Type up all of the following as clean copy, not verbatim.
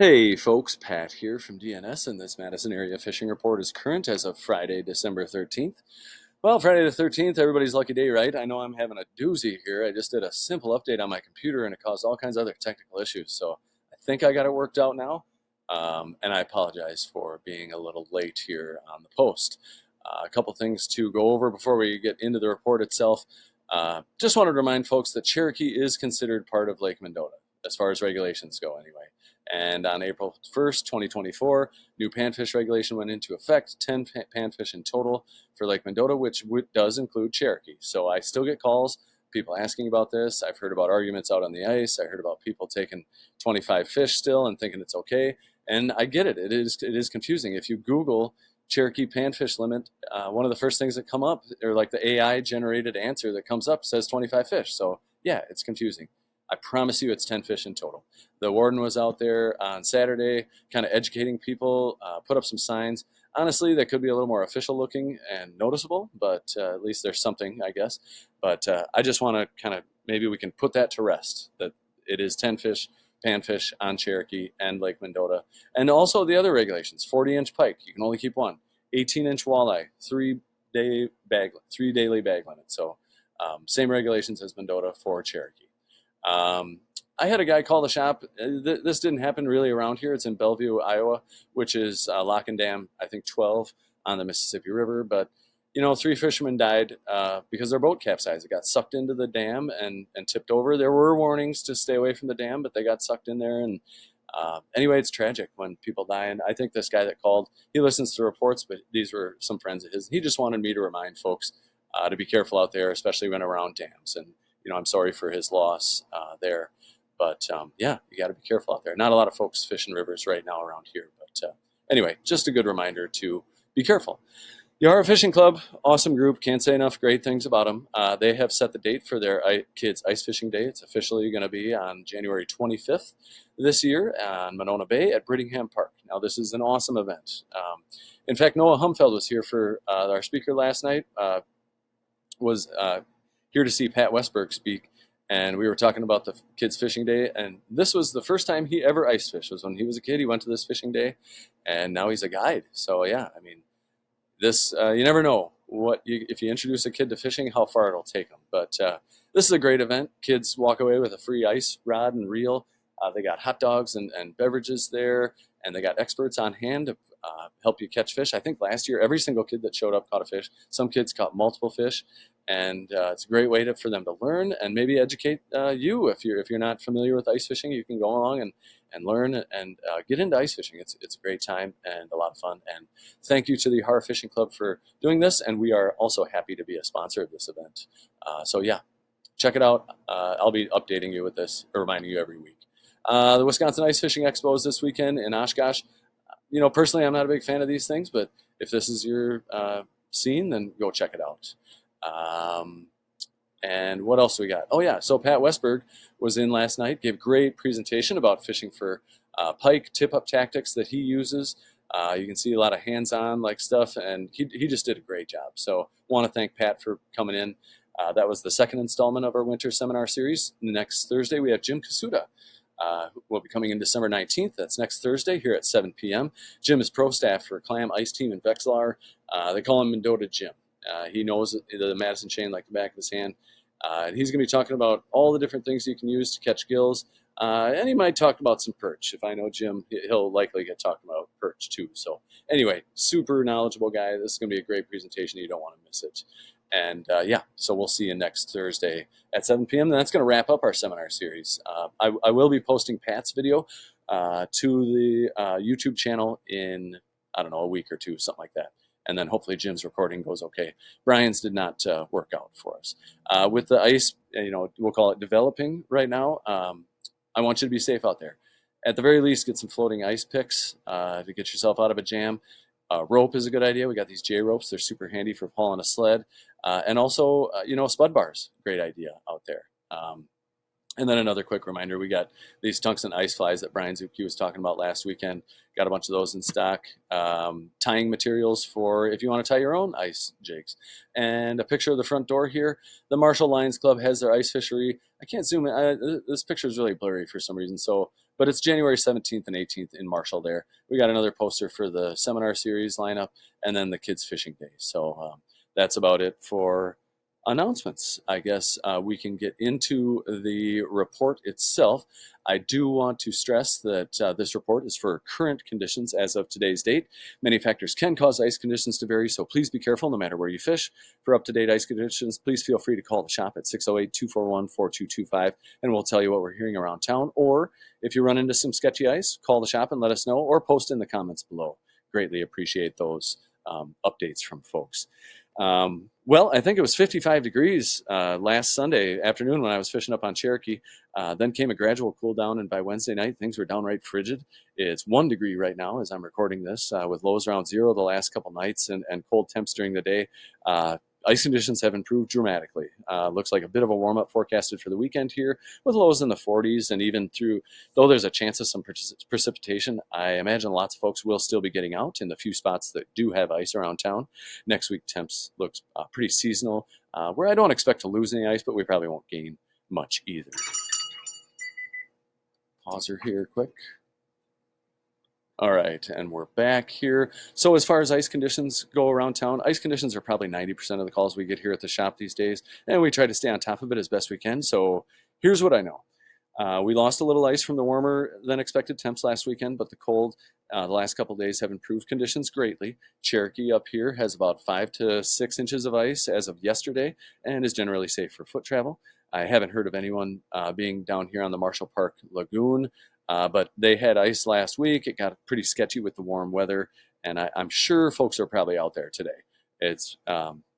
Hey folks, Pat here from DNS, and this Madison area fishing report is current as of Friday, December 13th. Well, Friday the 13th, everybody's lucky day, right? I know I'm having a doozy here. I just did a simple update on my computer and it caused all kinds of other technical issues. So I think I got it worked out now. And I apologize for being a little late here on the post. A couple things to go over before we get into the report itself. Just wanted to remind folks that Cherokee is considered part of Lake Mendota, as far as regulations go, anyway. And on April 1st, 2024, new panfish regulation went into effect, 10 panfish in total for Lake Mendota, which does include Cherokee. So I still get calls, people asking about this. I've heard about arguments out on the ice. I heard about people taking 25 fish still and thinking it's okay. And I get it. It is confusing. If you Google Cherokee panfish limit, one of the first things that come up, or like the AI generated answer that comes up, says 25 fish. So yeah, it's confusing. I promise you it's 10 fish in total. The warden was out there on Saturday kind of educating people, put up some signs. Honestly, that could be a little more official looking and noticeable, but at least there's something, I guess. But I just want to kind of, maybe we can put that to rest, that it is 10 fish, panfish on Cherokee and Lake Mendota. And also the other regulations, 40-inch pike, you can only keep one. 18-inch walleye, three daily bag limit. So same regulations as Mendota for Cherokee. I had a guy call the shop. This didn't happen really around here. It's in Bellevue, Iowa, which is Lock and Dam, I think 12 on the Mississippi River. But, you know, three fishermen died because their boat capsized. It got sucked into the dam and tipped over. There were warnings to stay away from the dam, but they got sucked in there. And anyway, it's tragic when people die. And I think this guy that called, he listens to reports, but these were some friends of his. He just wanted me to remind folks to be careful out there, especially when around dams. And, you know, I'm sorry for his loss there. But yeah, you got to be careful out there. Not a lot of folks fishing rivers right now around here. But anyway, just a good reminder to be careful. Yara Fishing Club, awesome group. Can't say enough great things about them. They have set the date for their kids' ice fishing day. It's officially going to be on January 25th this year on Monona Bay at Brittingham Park. Now, this is an awesome event. In fact, Noah Humfeld was here for our speaker last night, was here to see Pat Westberg speak. And we were talking about the kids' fishing day, and this was the first time he ever ice fished. Was when he was a kid. He went to this fishing day, and now he's a guide. So yeah, I mean, this you never know if you introduce a kid to fishing, how far it'll take them. But this is a great event. Kids walk away with a free ice rod and reel. They got hot dogs and beverages there, and they got experts on hand to help you catch fish. I think last year every single kid that showed up caught a fish. Some kids caught multiple fish, and it's a great way for them to learn and maybe educate you. If you're not familiar with ice fishing, you can go along and learn and get into ice fishing. It's a great time and a lot of fun. And thank you to the Har Fishing Club for doing this, and we are also happy to be a sponsor of this event. So yeah, check it out. I'll be updating you with this, or reminding you every week. The Wisconsin Ice Fishing Expo is this weekend in Oshkosh. You know, personally, I'm not a big fan of these things, but if this is your scene, then go check it out. And what else we got? Oh yeah, so Pat Westberg was in last night, gave a great presentation about fishing for pike, tip-up tactics that he uses. You can see a lot of hands-on like stuff, and he just did a great job. So want to thank Pat for coming in. That was the second installment of our winter seminar series. Next Thursday, we have Jim Kasuda. Will be coming in December 19th. That's next Thursday here at 7 p.m. Jim is pro staff for Clam Ice Team in Vexlar. They call him Mendota Jim. He knows the Madison chain like the back of his hand. And he's going to be talking about all the different things you can use to catch gills. And he might talk about some perch. If I know Jim, he'll likely get talking about perch too. So anyway, super knowledgeable guy. This is going to be a great presentation. You don't want to miss it. And yeah, so we'll see you next Thursday at 7 p.m. And that's going to wrap up our seminar series. I will be posting Pat's video to the YouTube channel in, I don't know, a week or two, something like that. And then hopefully Jim's recording goes okay. Brian's did not work out for us. With the ice, you know, we'll call it developing right now. I want you to be safe out there. At the very least, get some floating ice picks to get yourself out of a jam. Rope is a good idea. We got these J ropes. They're super handy for hauling a sled. And also, you know, spud bars, great idea out there. And then another quick reminder, we got these tungsten ice flies that Brian Zucke was talking about last weekend. Got a bunch of those in stock. Tying materials for if you want to tie your own ice jigs. And a picture of the front door here. The Marshall Lions Club has their ice fishery. I can't zoom in. This picture is really blurry for some reason. So But it's January 17th and 18th in Marshall there. We got another poster for the seminar series lineup and then the kids fishing day. So that's about it for announcements. I guess we can get into the report itself. I do want to stress that this report is for current conditions as of today's date. Many factors can cause ice conditions to vary, so please be careful no matter where you fish. For up-to-date ice conditions, please feel free to call the shop at 608-241-4225, and we'll tell you what we're hearing around town. Or if you run into some sketchy ice, call the shop and let us know, or post in the comments below. Greatly appreciate those updates from folks. Well, I think it was 55 degrees last Sunday afternoon when I was fishing up on Cherokee. Then came a gradual cool down, and by Wednesday night, things were downright frigid. It's 1 degree right now as I'm recording this, with lows around 0 the last couple nights and cold temps during the day. Ice conditions have improved dramatically. Looks like a bit of a warm-up forecasted for the weekend here, with lows in the 40s, and even through, though there's a chance of some precipitation, I imagine lots of folks will still be getting out in the few spots that do have ice around town. Next week, temps looks pretty seasonal, where I don't expect to lose any ice, but we probably won't gain much either. Pause here quick. All right, and we're back here. So as far as ice conditions go around town, ice conditions are probably 90% of the calls we get here at the shop these days, and we try to stay on top of it as best we can. So here's what I know. We lost a little ice from the warmer than expected temps last weekend, but the cold the last couple of days have improved conditions greatly. Cherokee up here has about 5 to 6 inches of ice as of yesterday and is generally safe for foot travel. I haven't heard of anyone being down here on the Marshall Park Lagoon, but they had ice last week. It got pretty sketchy with the warm weather, and I'm sure folks are probably out there today. It's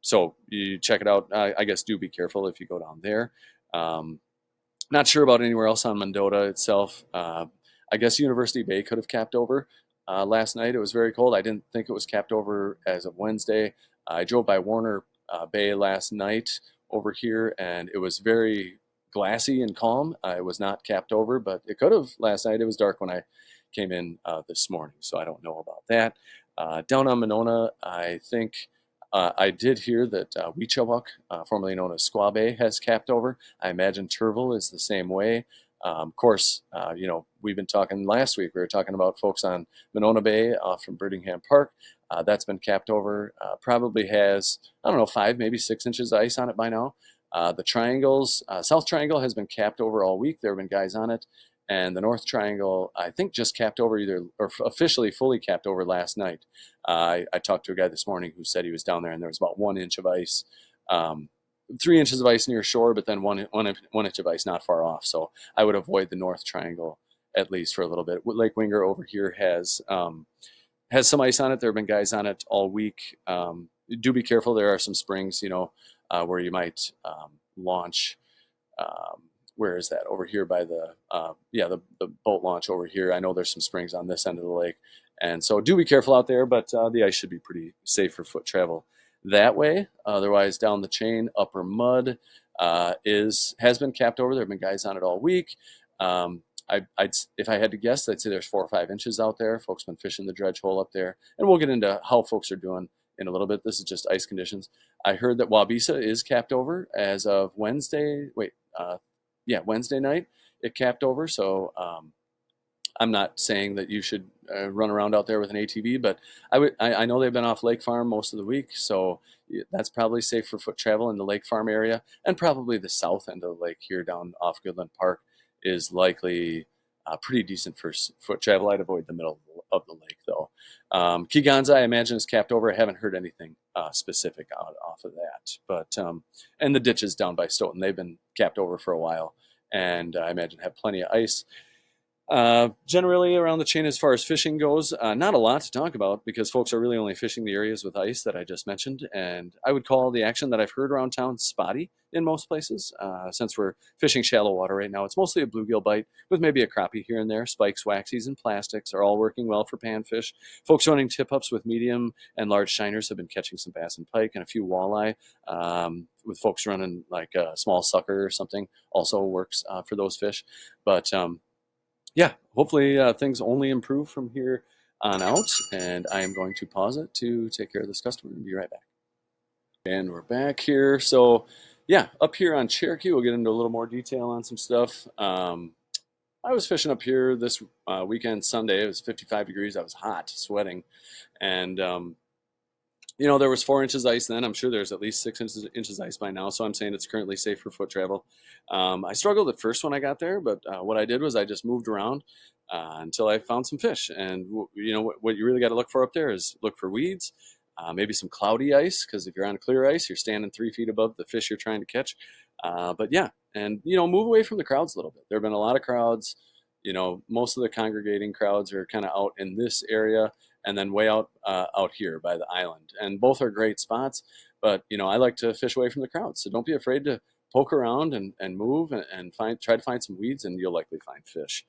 so you check it out. I guess do be careful if you go down there. Not sure about anywhere else on Mendota itself. I guess University Bay could have capped over last night. It was very cold. I didn't think it was capped over as of Wednesday. I drove by Warner Bay last night over here, and it was very glassy and calm. It was not capped over, but it could have last night. It was dark when I came in this morning, so I don't know about that. Down on Monona, I think I did hear that Weechawuk, formerly known as Squaw Bay, has capped over. I imagine Turville is the same way. Of course, you know, we've been talking last week, we were talking about folks on Monona Bay off from Birdingham Park. That's been capped over. Probably has, I don't know, 5, maybe 6 inches of ice on it by now. The triangles, South Triangle has been capped over all week. There have been guys on it. And the North Triangle, I think, just capped over or officially fully capped over last night. I talked to a guy this morning who said he was down there and there was about 1 inch of ice, 3 inches of ice near shore, but then one inch of ice not far off. So I would avoid the North Triangle at least for a little bit. Lake Winger over here has some ice on it. There have been guys on it all week. Do be careful. There are some springs, you know, where you might launch. Where is that? Over here by the boat launch over here. I know there's some springs on this end of the lake, and so do be careful out there. But the ice should be pretty safe for foot travel that way. Otherwise, down the chain, Upper Mud has been capped over. There have been guys on it all week. If I had to guess, I'd say there's 4 or 5 inches out there. Folks been fishing the dredge hole up there, and we'll get into how folks are doing in a little bit. This is just ice conditions. I heard that Wabisa is capped over as of Wednesday. Wednesday night it capped over. So I'm not saying that you should run around out there with an ATV, but I know they've been off Lake Farm most of the week, so that's probably safe for foot travel in the Lake Farm area, and probably the south end of the lake here down off Goodland Park is likely pretty decent for foot travel. I'd avoid the middle of the lake though. Keeganza, I imagine, is capped over. I haven't heard anything specific off of that, but and the ditches down by Stoughton, they've been capped over for a while, and I imagine have plenty of ice. Generally around the chain as far as fishing goes, not a lot to talk about because folks are really only fishing the areas with ice that I just mentioned, and I would call the action that I've heard around town spotty in most places. Since we're fishing shallow water right now, it's mostly a bluegill bite with maybe a crappie here and there. Spikes, waxies, and plastics are all working well for panfish. Folks running tip-ups with medium and large shiners have been catching some bass and pike and a few walleye. With folks running like a small sucker or something also works for those fish. But yeah, hopefully things only improve from here on out, and I am going to pause it to take care of this customer and be right back. And we're back here. So yeah, up here on Cherokee, we'll get into a little more detail on some stuff. I was fishing up here this weekend, Sunday. It was 55 degrees. I was hot, sweating, and there was 4 inches ice then. I'm sure there's at least 6 inches ice by now. So I'm saying it's currently safe for foot travel. I struggled at first when I got there, but what I did was I just moved around until I found some fish. And what you really got to look for up there is look for weeds, maybe some cloudy ice, because if you're on clear ice, you're standing 3 feet above the fish you're trying to catch. But yeah, and move away from the crowds a little bit. There have been a lot of crowds. Most of the congregating crowds are kind of out in this area and then way out here by the island. And both are great spots, but I like to fish away from the crowd. So don't be afraid to poke around and move and try to find some weeds, and you'll likely find fish.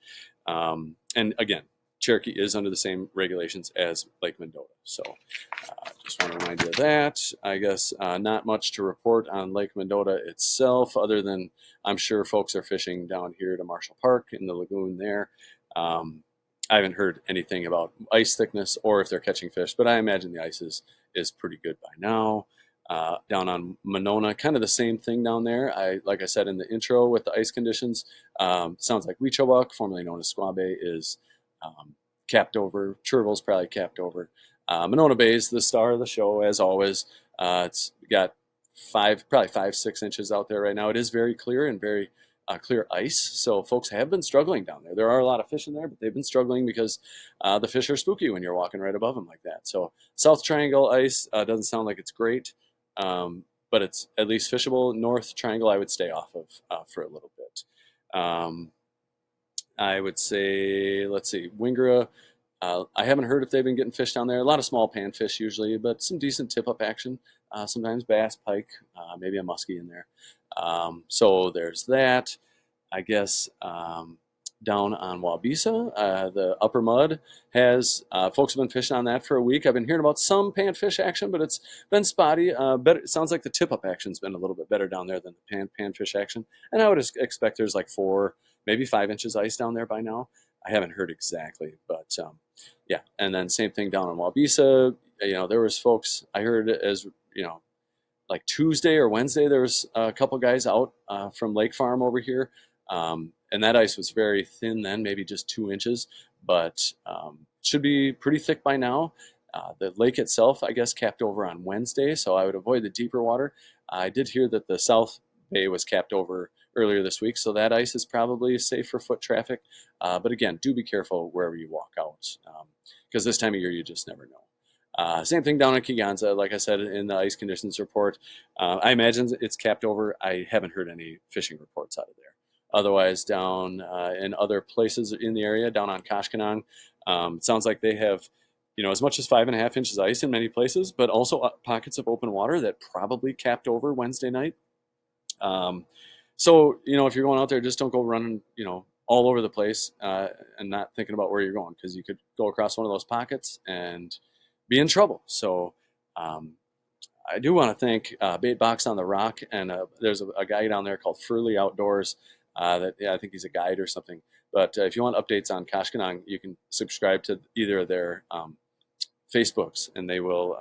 And again, Cherokee is under the same regulations as Lake Mendota. So just want to remind you of that. I guess not much to report on Lake Mendota itself, other than I'm sure folks are fishing down here to Marshall Park in the lagoon there. I haven't heard anything about ice thickness or if they're catching fish, but I imagine the ice is pretty good by now. Down on Monona, kind of the same thing down there. Like I said in the intro with the ice conditions, sounds like Weechobuck, formerly known as Squaw Bay, is capped over. Cherville's probably capped over. Monona Bay is the star of the show, as always. It's got probably 5-6 inches out there right now. It is very clear and very clear ice, so folks have been struggling down there. There are a lot of fish in there, but they've been struggling because the fish are spooky when you're walking right above them like that. So South Triangle ice doesn't sound like it's great, but it's at least fishable. North Triangle I would stay off of for a little bit. I would say, let's see, Wingara. I haven't heard if they've been getting fish down there. A lot of small panfish usually, but some decent tip-up action. Sometimes bass, pike, maybe a muskie in there. So there's that. I guess down on Wabisa, the upper mud has folks have been fishing on that for a week. I've been hearing about some panfish action, but it's been spotty. Better, it sounds like the tip-up action's been a little bit better down there than the panfish action. And I would expect there's like 4, maybe 5 inches ice down there by now. I haven't heard exactly, but yeah. And then same thing down in Wabisa. There was folks I heard as like Tuesday or Wednesday, there was a couple guys out from Lake Farm over here, and that ice was very thin then, maybe just 2 inches, but should be pretty thick by now. The lake itself, I guess, capped over on Wednesday, so I would avoid the deeper water. I did hear that the South Bay was capped over earlier this week, so that ice is probably safe for foot traffic. But again, do be careful wherever you walk out, because this time of year you just never know. Same thing down in Kegonsa, like I said in the ice conditions report. I imagine it's capped over. I haven't heard any fishing reports out of there. Otherwise, down in other places in the area, down on Koshkonong, it sounds like they have as much as 5.5 inches ice in many places, but also pockets of open water that probably capped over Wednesday night. So, if you're going out there, just don't go running, all over the place and not thinking about where you're going, because you could go across one of those pockets and be in trouble. So I do want to thank Bait Box on the Rock, and there's a guy down there called Furley Outdoors I think he's a guide or something. But if you want updates on Koshkonong, you can subscribe to either of their Facebooks, and they will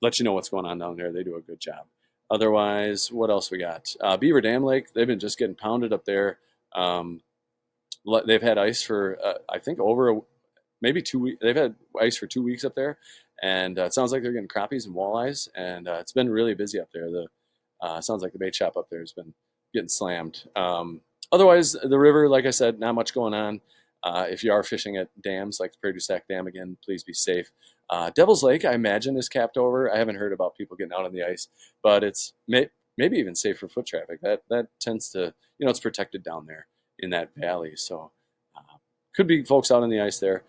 let you know what's going on down there. They do a good job. Otherwise, what else we got? Beaver Dam Lake, they've been just getting pounded up there. They've had ice for, I think, maybe 2 weeks. They've had ice for 2 weeks up there, and it sounds like they're getting crappies and walleyes, and it's been really busy up there. Sounds like the bait shop up there has been getting slammed. Otherwise, the river, like I said, not much going on. If you are fishing at dams like the Prairie du Sac Dam, again, please be safe. Devil's Lake, I imagine, is capped over. I haven't heard about people getting out on the ice, but it's maybe even safe for foot traffic. That tends to, it's protected down there in that valley. So could be folks out on the ice there.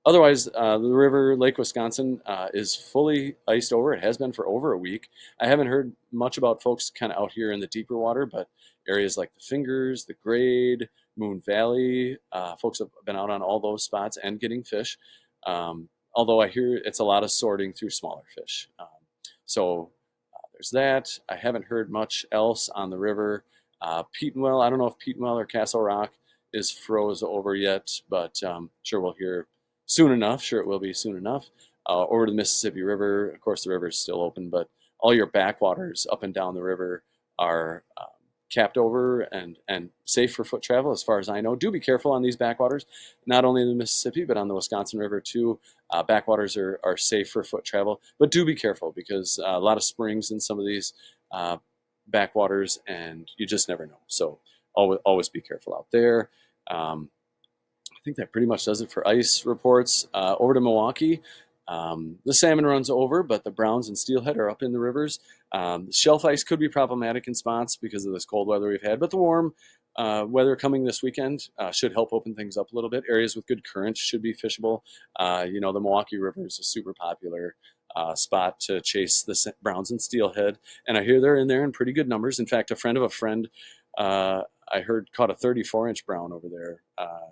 Otherwise, the river, Lake Wisconsin, is fully iced over. It has been for over a week. I haven't heard much about folks kind of out here in the deeper water, but areas like the Fingers, the Grade, Moon Valley, folks have been out on all those spots and getting fish. Although I hear it's a lot of sorting through smaller fish. So there's that. I haven't heard much else on the river. Petenwell, I don't know if Petenwell or Castle Rock is froze over yet, but sure we'll hear soon enough. Sure it will be soon enough. Over to the Mississippi River, of course the river is still open, but all your backwaters up and down the river are capped over and safe for foot travel as far as I know. Do be careful on these backwaters, not only in the Mississippi, but on the Wisconsin River too. Backwaters are safe for foot travel, but do be careful because a lot of springs in some of these uh, backwaters, and you just never know. So always be careful out there. Um, I think that pretty much does it for ice reports. Over to Milwaukee. The salmon runs over, but the browns and steelhead are up in the rivers. Shelf ice could be problematic in spots because of this cold weather we've had, but the warm weather coming this weekend should help open things up a little bit. Areas with good currents should be fishable. The Milwaukee River is a super popular spot to chase the browns and steelhead, and I hear they're in there in pretty good numbers. In fact, a friend of a friend I heard caught a 34-inch brown over there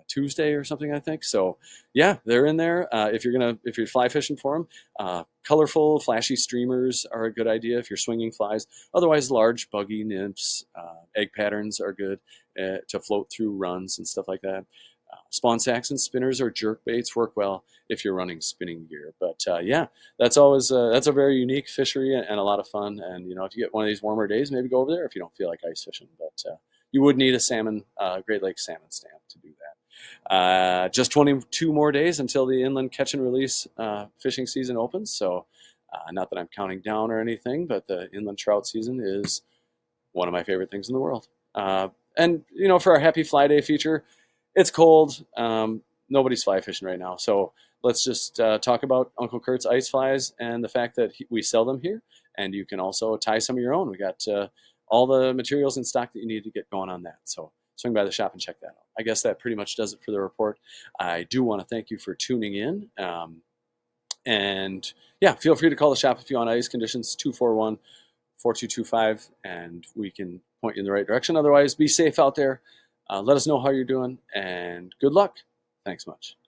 Tuesday or something, I think. So yeah, they're in there. If you're fly fishing for them, colorful, flashy streamers are a good idea if you're swinging flies. Otherwise, large, buggy nymphs, egg patterns are good to float through runs and stuff like that. Spawn sacks and spinners or jerk baits work well if you're running spinning gear. But yeah, that's a very unique fishery and a lot of fun. And if you get one of these warmer days, maybe go over there if you don't feel like ice fishing. But you would need a Great Lakes salmon stamp to do that. Just 22 more days until the inland catch and release fishing season opens. So not that I'm counting down or anything, but the inland trout season is one of my favorite things in the world. And for our Happy Fly Day feature, it's cold. Nobody's fly fishing right now. So let's just talk about Uncle Kurt's ice flies and the fact that we sell them here. And you can also tie some of your own. We got all the materials in stock that you need to get going on that. So swing by the shop and check that out. I guess that pretty much does it for the report. I do want to thank you for tuning in. And yeah, feel free to call the shop if you want ice conditions, 241-4225, and we can point you in the right direction. Otherwise, be safe out there. Let us know how you're doing, and good luck. Thanks much.